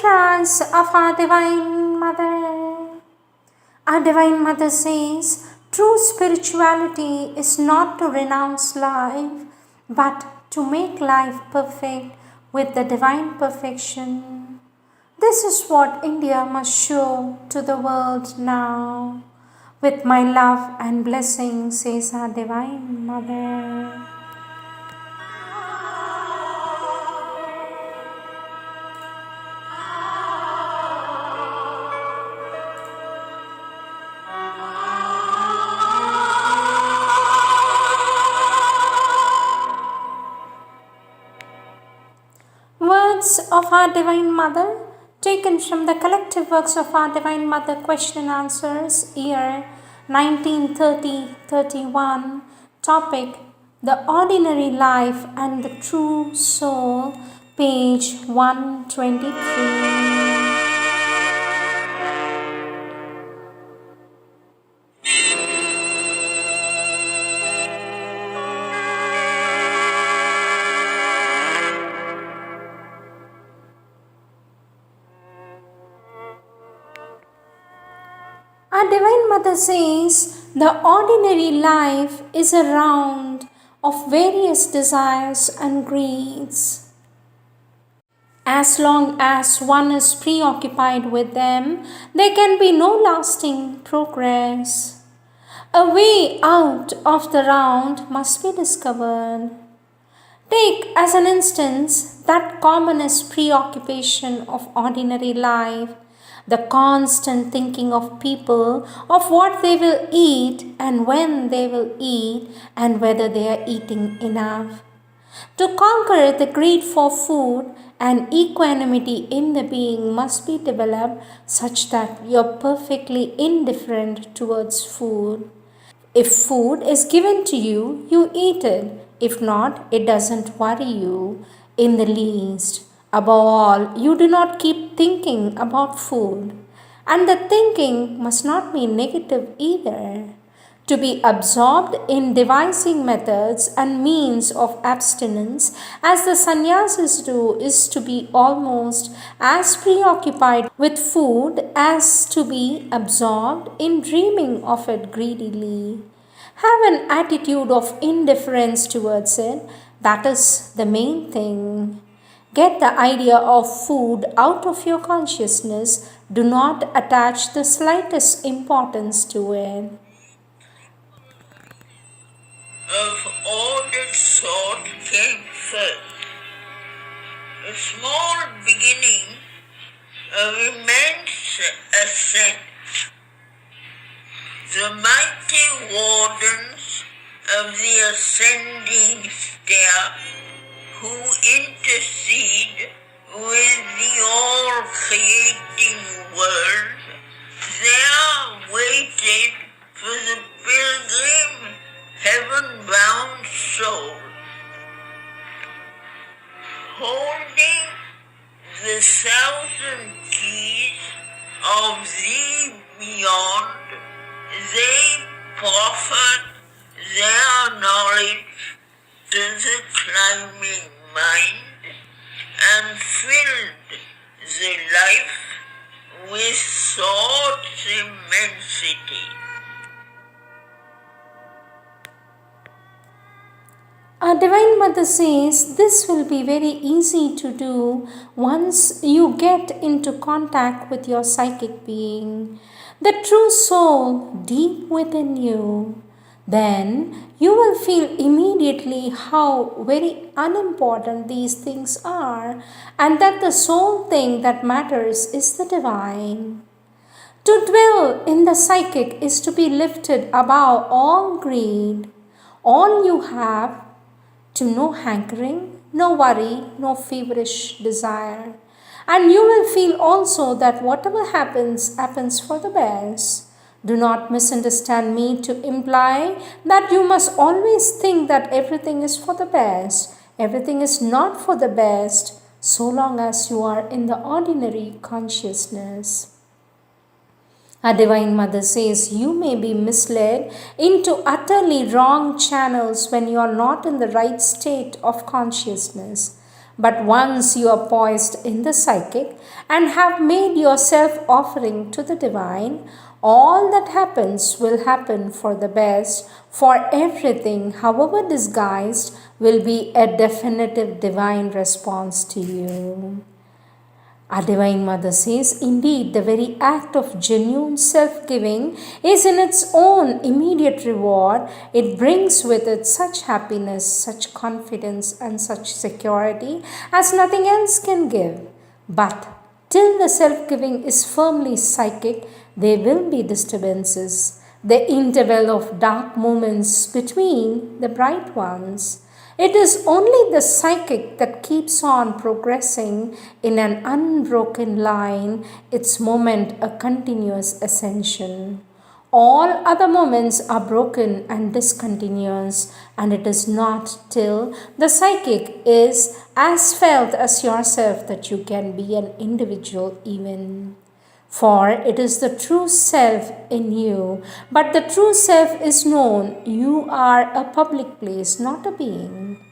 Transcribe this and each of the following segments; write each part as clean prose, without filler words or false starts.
Mantras of our Divine Mother. Our Divine Mother says, true spirituality is not to renounce life, but to make life perfect with the divine perfection. This is what India must show to the world now. With my love and blessing, says our Divine Mother. Words of our Divine Mother, taken from the collective works of our Divine Mother, question and answers, year 1930-31, topic, the ordinary life and the true soul, page 123. Our Divine Mother says, the ordinary life is a round of various desires and greeds. As long as one is preoccupied with them, there can be no lasting progress. A way out of the round must be discovered. Take as an instance that commonest preoccupation of ordinary life, the constant thinking of people of what they will eat and when they will eat and whether they are eating enough. To conquer the greed for food, an equanimity in the being must be developed such that you are perfectly indifferent towards food. If food is given to you, you eat it. If not, it doesn't worry you in the least. Above all, you do not keep thinking about food. And the thinking must not be negative either. To be absorbed in devising methods and means of abstinence, as the sannyasis do, is to be almost as preoccupied with food as to be absorbed in dreaming of it greedily. Have an attitude of indifference towards it. That is the main thing. Get the idea of food out of your consciousness. Do not attach the slightest importance to it. Of all that sort came first, a small beginning of immense ascent. The mighty wardens of the ascending stair, who intercede with the all-creating world, there waited for the pilgrim, heaven-bound soul. Holding the thousand keys of the beyond, they proffered their knowledge to the climbing mind and filled the life with thought's immensity. Our Divine Mother says this will be very easy to do once you get into contact with your psychic being, the true soul deep within you. Then you will feel immediately how very unimportant these things are and that the sole thing that matters is the divine. To dwell in the psychic is to be lifted above all greed. All you have to no hankering, no worry, no feverish desire. And you will feel also that whatever happens, happens for the best. Do not misunderstand me to imply that you must always think that everything is for the best. Everything is not for the best so long as you are in the ordinary consciousness. Our Divine Mother says you may be misled into utterly wrong channels when you are not in the right state of consciousness. But once you are poised in the psychic and have made your self offering to the divine, all that happens will happen for the best, for everything, however disguised, will be a definitive divine response to you. Our Divine Mother says, indeed, the very act of genuine self giving is in its own immediate reward. It brings with it such happiness, such confidence, and such security as nothing else can give. But till the self giving is firmly psychic, there will be disturbances, the interval of dark moments between the bright ones. It is only the psychic that keeps on progressing in an unbroken line, its moment a continuous ascension. All other moments are broken and discontinuous, and it is not till the psychic is as felt as yourself that you can be an individual even. For it is the true self in you, but the true self is known. You are a public place, not a being.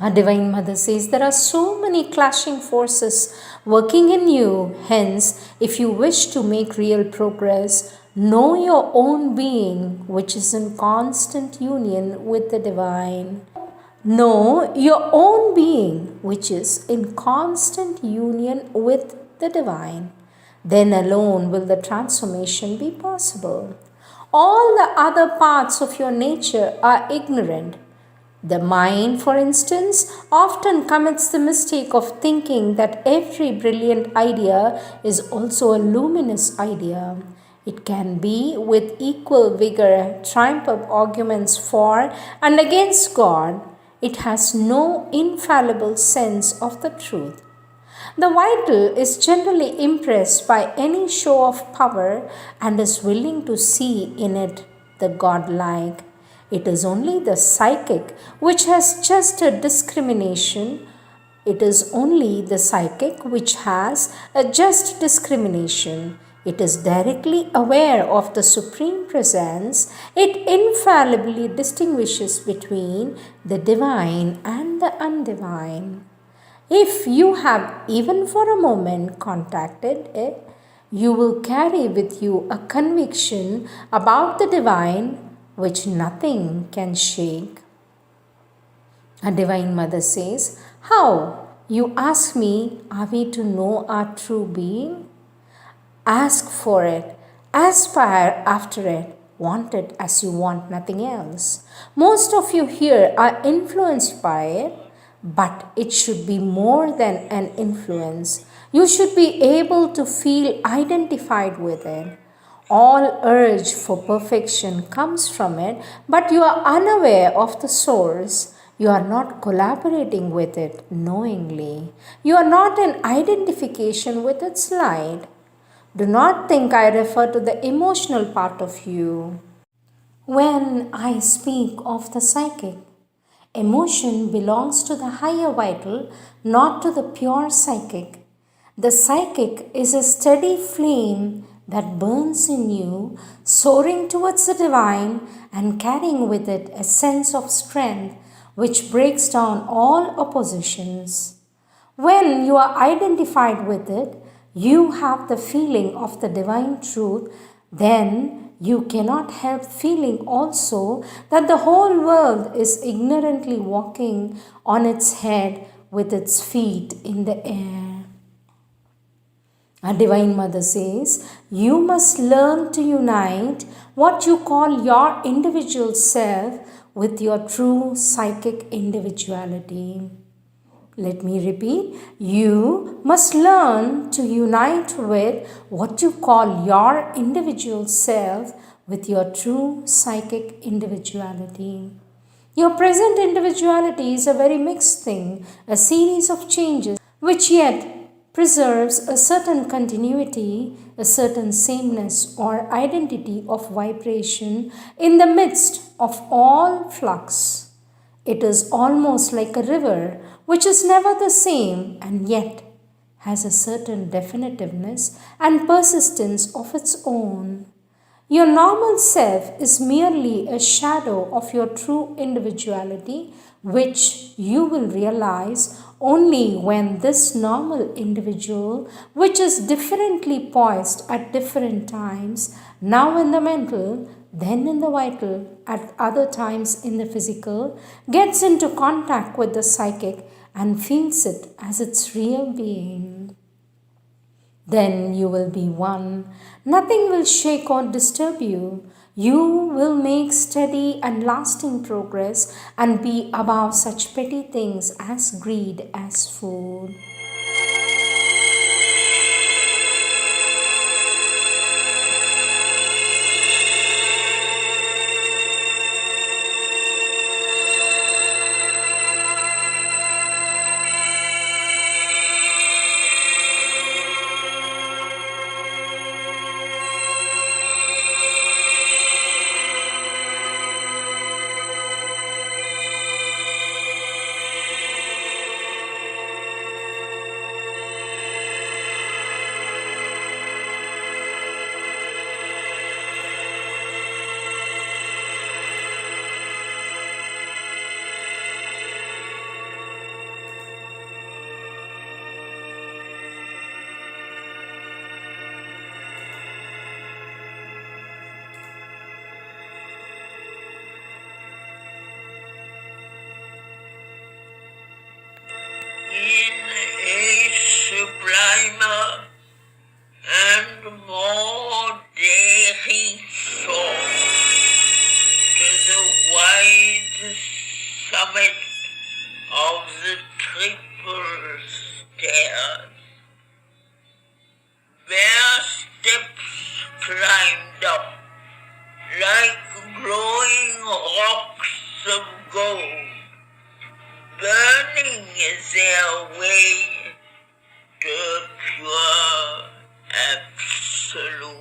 Our Divine Mother says there are so many clashing forces working in you. Hence, if you wish to make real progress, know your own being, which is in constant union with the divine. Know your own being, which is in constant union with the divine. Then alone will the transformation be possible. All the other parts of your nature are ignorant. The mind, for instance, often commits the mistake of thinking that every brilliant idea is also a luminous idea. It can be, with equal vigor, triumph of arguments for and against God. It has no infallible sense of the truth. The vital is generally impressed by any show of power and is willing to see in it the godlike. It is only the psychic which has just a discrimination. It is only the psychic which has a just discrimination. It is directly aware of the Supreme Presence. It infallibly distinguishes between the divine and the undivine. If you have even for a moment contacted it, you will carry with you a conviction about the divine which nothing can shake. A Divine Mother says, how? You ask me, are we to know our true being? Ask for it, aspire after it, want it as you want nothing else. Most of you here are influenced by it, but it should be more than an influence. You should be able to feel identified with it. All urge for perfection comes from it, but you are unaware of the source. You are not collaborating with it knowingly. You are not in identification with its light. Do not think I refer to the emotional part of you. When I speak of the psychic, emotion belongs to the higher vital, not to the pure psychic. The psychic is a steady flame that burns in you, soaring towards the divine and carrying with it a sense of strength which breaks down all oppositions. When you are identified with it, you have the feeling of the divine truth, then you cannot help feeling also that the whole world is ignorantly walking on its head with its feet in the air. Our Divine Mother says, you must learn to unite what you call your individual self with your true psychic individuality. Let me repeat, you must learn to unite with what you call your individual self with your true psychic individuality. Your present individuality is a very mixed thing, a series of changes which yet preserves a certain continuity, a certain sameness or identity of vibration in the midst of all flux. It is almost like a river which is never the same and yet has a certain definitiveness and persistence of its own. Your normal self is merely a shadow of your true individuality which you will realize only when this normal individual, which is differently poised at different times, now in the mental, then in the vital, at other times in the physical, gets into contact with the psychic and feels it as its real being. Then you will be one. Nothing will shake or disturb you. You will make steady and lasting progress and be above such petty things as greed, as food. In a sublimer and more daring soar to the wide summit of the triple stairs. Bare steps climbed up like glowing rocks of gold, burning their way to pure absolute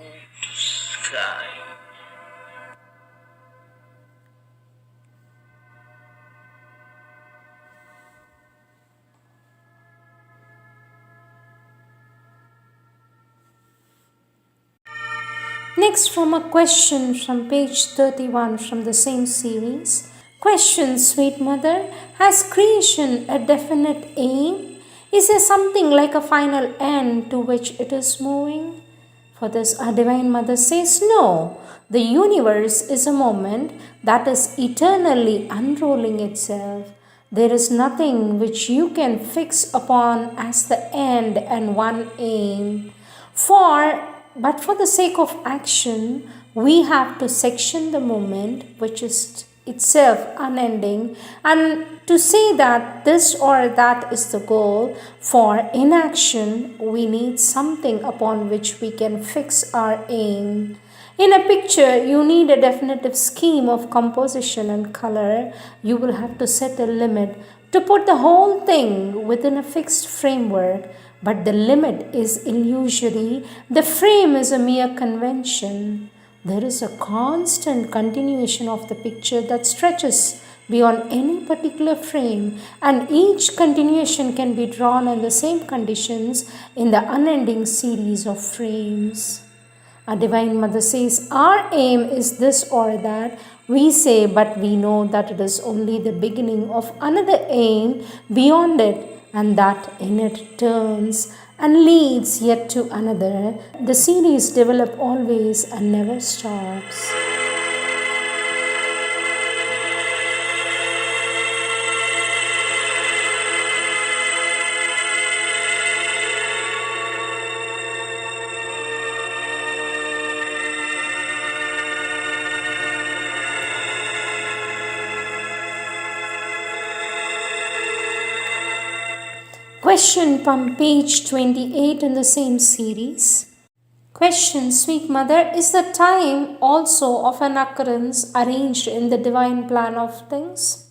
sky. Next, from a question from page 31 from the same series. Question, sweet mother, has creation a definite aim? Is there something like a final end to which it is moving? For this, our Divine Mother says, no. The universe is a moment that is eternally unrolling itself. There is nothing which you can fix upon as the end and one aim. But for the sake of action, we have to section the moment, which is itself unending, and to say that this or that is the goal. For inaction, we need something upon which we can fix our aim. In a picture, you need a definitive scheme of composition and color. You will have to set a limit to put the whole thing within a fixed framework. But the limit is illusory, the frame is a mere convention. There is a constant continuation of the picture that stretches beyond any particular frame, and each continuation can be drawn in the same conditions in the unending series of frames. Our Divine Mother says, our aim is this or that. We say, but we know that it is only the beginning of another aim beyond it, and that in it turns and leads yet to another. The series develops always and never stops. Question from page 28 in the same series. Question, sweet mother, is the time also of an occurrence arranged in the divine plan of things?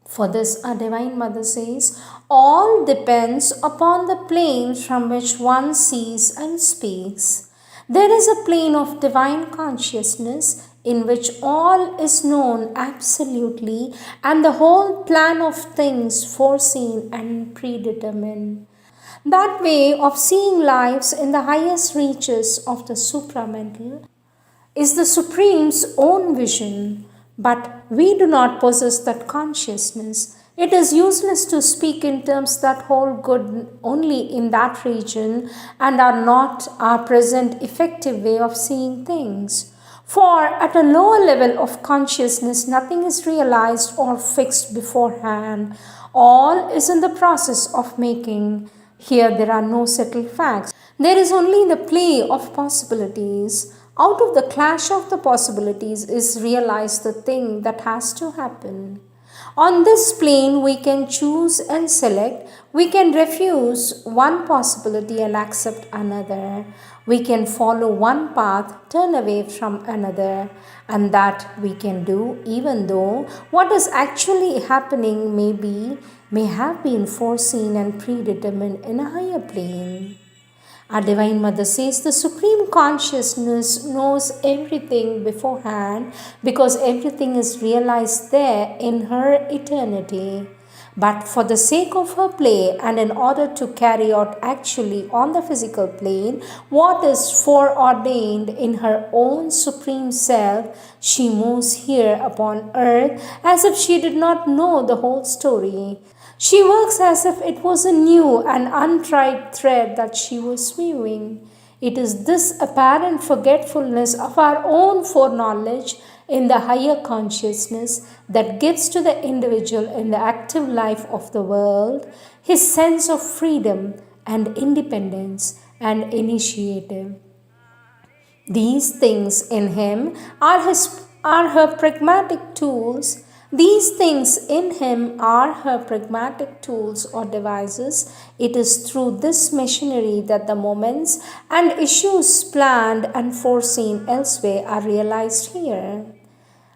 For this, our Divine Mother says, all depends upon the plane from which one sees and speaks. There is a plane of divine consciousness in which all is known absolutely and the whole plan of things foreseen and predetermined. That way of seeing lives in the highest reaches of the supramental is the Supreme's own vision. But we do not possess that consciousness. It is useless to speak in terms that hold good only in that region and are not our present effective way of seeing things. For at a lower level of consciousness, nothing is realized or fixed beforehand. All is in the process of making. Here there are no settled facts. There is only the play of possibilities. Out of the clash of the possibilities is realized the thing that has to happen. On this plane, we can choose and select. We can refuse one possibility and accept another. We can follow one path, turn away from another. And that we can do even though what is actually happening may have been foreseen and predetermined in a higher plane. Our Divine Mother says the Supreme Consciousness knows everything beforehand because everything is realized there in her eternity. But for the sake of her play and in order to carry out actually on the physical plane what is foreordained in her own Supreme Self, she moves here upon earth as if she did not know the whole story. She works as if it was a new and untried thread that she was weaving. It is this apparent forgetfulness of our own foreknowledge in the higher consciousness that gives to the individual in the active life of the world his sense of freedom and independence and initiative. These things in him are her pragmatic tools. These things in him are her pragmatic tools or devices. It is through this machinery that the moments and issues planned and foreseen elsewhere are realized here.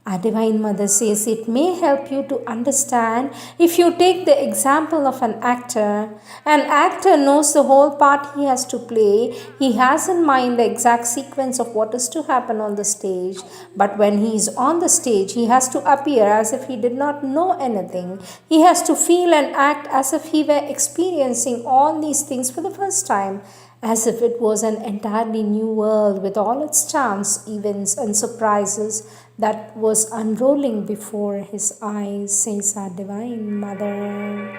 Our Divine Mother says it may help you to understand if you take the example of an actor. An actor knows the whole part he has to play. He has in mind the exact sequence of what is to happen on the stage. But when he is on the stage, he has to appear as if he did not know anything. He has to feel and act as if he were experiencing all these things for the first time, as if it was an entirely new world with all its charms, events, and surprises that was unrolling before his eyes, says our Divine Mother.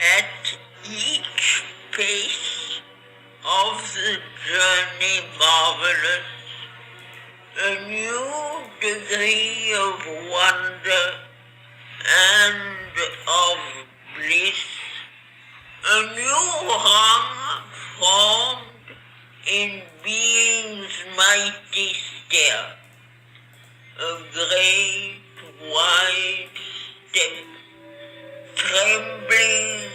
At each pace of the journey marvelous, a new degree of wonder and of bliss, a new hum formed in being's mighty step, a great wide step, trembling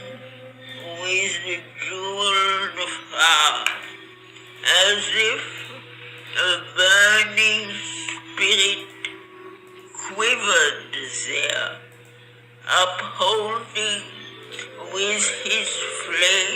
with the jeweled heart, as if a burning spirit quivered there, upholding with his flame